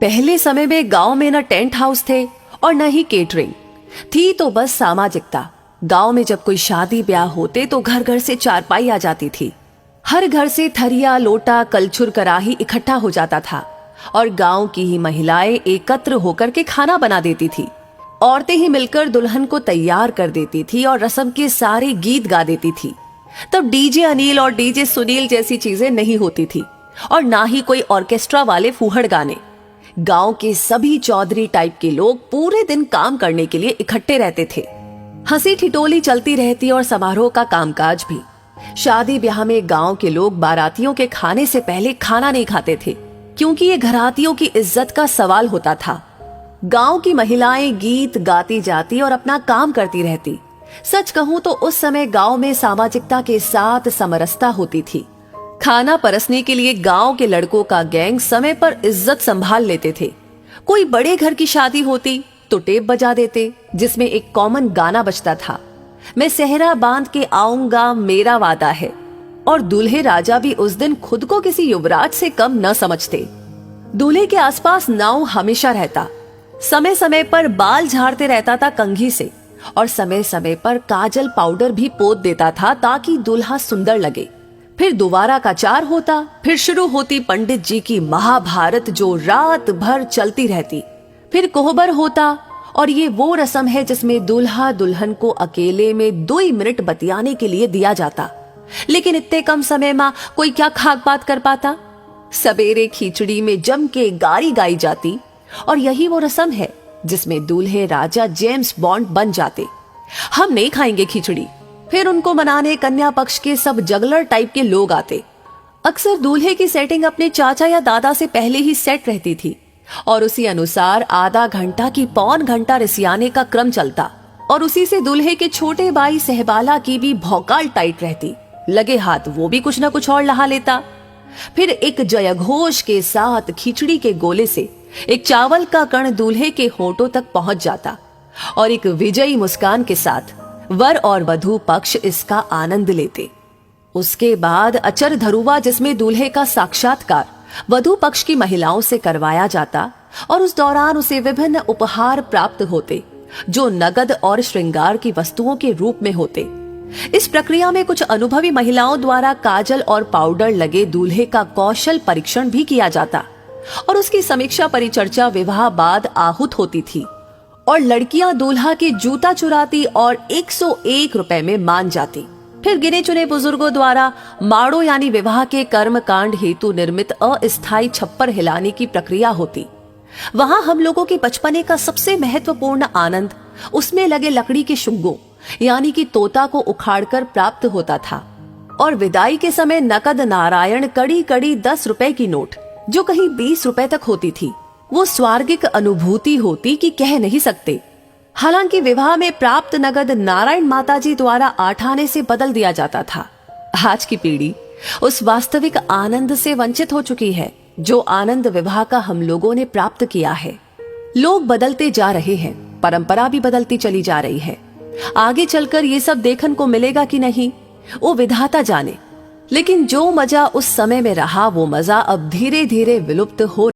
पहले समय में गांव में न टेंट हाउस थे और न ही केटरिंग थी, तो बस सामाजिकता। गांव में जब कोई शादी ब्याह होते तो घर घर से चारपाई आ जाती थी। हर घर से थरिया, लोटा, कलछुल, कराही इकट्ठा हो जाता था और गांव की ही महिलाएं एकत्र होकर के खाना बना देती थी। औरतें ही मिलकर दुल्हन को तैयार कर देती थी और रस्म के सारे गीत गा देती थी। तब डीजे अनिल और डीजे सुनील जैसी चीजें नहीं होती थी और ना ही कोई ऑर्केस्ट्रा वाले फूहड़ गाने। गांव के सभी चौधरी टाइप के लोग पूरे दिन काम करने के लिए इकट्ठे रहते थे। हंसी ठिठोली चलती रहती और समारोह का कामकाज भी। शादी ब्याह में गांव के लोग बारातियों के खाने से पहले खाना नहीं खाते थे, क्योंकि ये घरातियों की इज्जत का सवाल होता था। गांव की महिलाएं गीत गाती जाती और अपना काम करती रहती। सच कहूं तो उस समय गांव में सामाजिकता के साथ समरसता होती थी। खाना परसने के लिए गांव के लड़कों का गैंग समय पर इज्जत संभाल लेते थे। कोई बड़े घर की शादी होती तो टेप बजा देते, जिसमें एक कॉमन गाना बजता था, मैं सेहरा बांध के आऊंगा मेरा वादा है। और दूल्हे राजा भी उस दिन खुद को किसी युवराज से कम न समझते। दूल्हे के आसपास नाव हमेशा रहता। समय समय पर बाल झाड़ते रहता था कंघी से और समय समय पर काजल पाउडर भी पोत देता था ताकि दूल्हा सुंदर लगे। फिर दोबारा का चार होता। फिर शुरू होती पंडित जी की महाभारत, जो रात भर चलती रहती। फिर कोहबर होता और ये वो रस्म है जिसमें दूल्हा दुल्हन को अकेले में 2 मिनट बतियाने के लिए दिया जाता। लेकिन इतने कम समय में कोई क्या खाक बात कर पाता। सवेरे खिचड़ी में जम के गारी गाई जाती और यही वो रस्म है जिसमें दूल्हे राजा जेम्स बॉन्ड बन जाते। हम नहीं खाएंगे खिचड़ी। फिर उनको मनाने कन्या पक्ष के सब जगलर टाइप के लोग आते। अक्सर दूल्हे की सेटिंग अपने चाचा या दादा से पहले ही सेट रहती थी और उसी अनुसार आधा घंटा की पौन घंटा रिसियाने का क्रम चलता और उसी से दूल्हे के छोटे भाई सहबाला की भी भौकाल टाइट रहती। लगे हाथ वो भी कुछ न कुछ और लहा लेता। फिर एक जयघोष के साथ खिचड़ी के गोले से एक चावल का कण दूल्हे के होठों तक पहुंच जाता और एक विजयी मुस्कान के साथ वर और वधू पक्ष इसका आनंद लेते। उसके बाद अचर धरुवा, जिसमें दूल्हे का साक्षात्कार वधू पक्ष की महिलाओं से करवाया जाता और उस दौरान उसे विभिन्न उपहार प्राप्त होते, जो नगद और श्रृंगार की वस्तुओं के रूप में होते। इस प्रक्रिया में कुछ अनुभवी महिलाओं द्वारा काजल और पाउडर लगे दूल्हे का कौशल परीक्षण भी किया जाता और उसकी समीक्षा परिचर्चा विवाह बाद आहूत होती थी और लड़कियां दूल्हा के जूता चुराती और 101 रुपए में मान जाती। फिर गिने चुने बुजुर्गों द्वारा माड़ो यानी विवाह के कर्म कांड हेतु निर्मित अस्थायी छप्पर हिलाने की प्रक्रिया होती। वहां हम लोगों के बचपने का सबसे महत्वपूर्ण आनंद उसमें लगे लकड़ी के शुंगों यानी कि तोता को उखाड़कर प्राप्त होता था। और विदाई के समय नकद नारायण कड़ी कड़ी 10 रुपए की नोट, जो कहीं 20 रुपए तक होती थी, वो स्वर्गिक अनुभूति होती कि कह नहीं सकते। हालांकि विवाह में प्राप्त नगद नारायण माताजी द्वारा 8 आने से बदल दिया जाता था। आज की पीढ़ी उस वास्तविक आनंद से वंचित हो चुकी है जो आनंद विवाह का हम लोगों ने प्राप्त किया है। लोग बदलते जा रहे हैं, परंपरा भी बदलती चली जा रही है। आगे चलकर ये सब देखने को मिलेगा कि नहीं, वो विधाता जाने। लेकिन जो मजा उस समय में रहा, वो मजा अब धीरे धीरे विलुप्त हो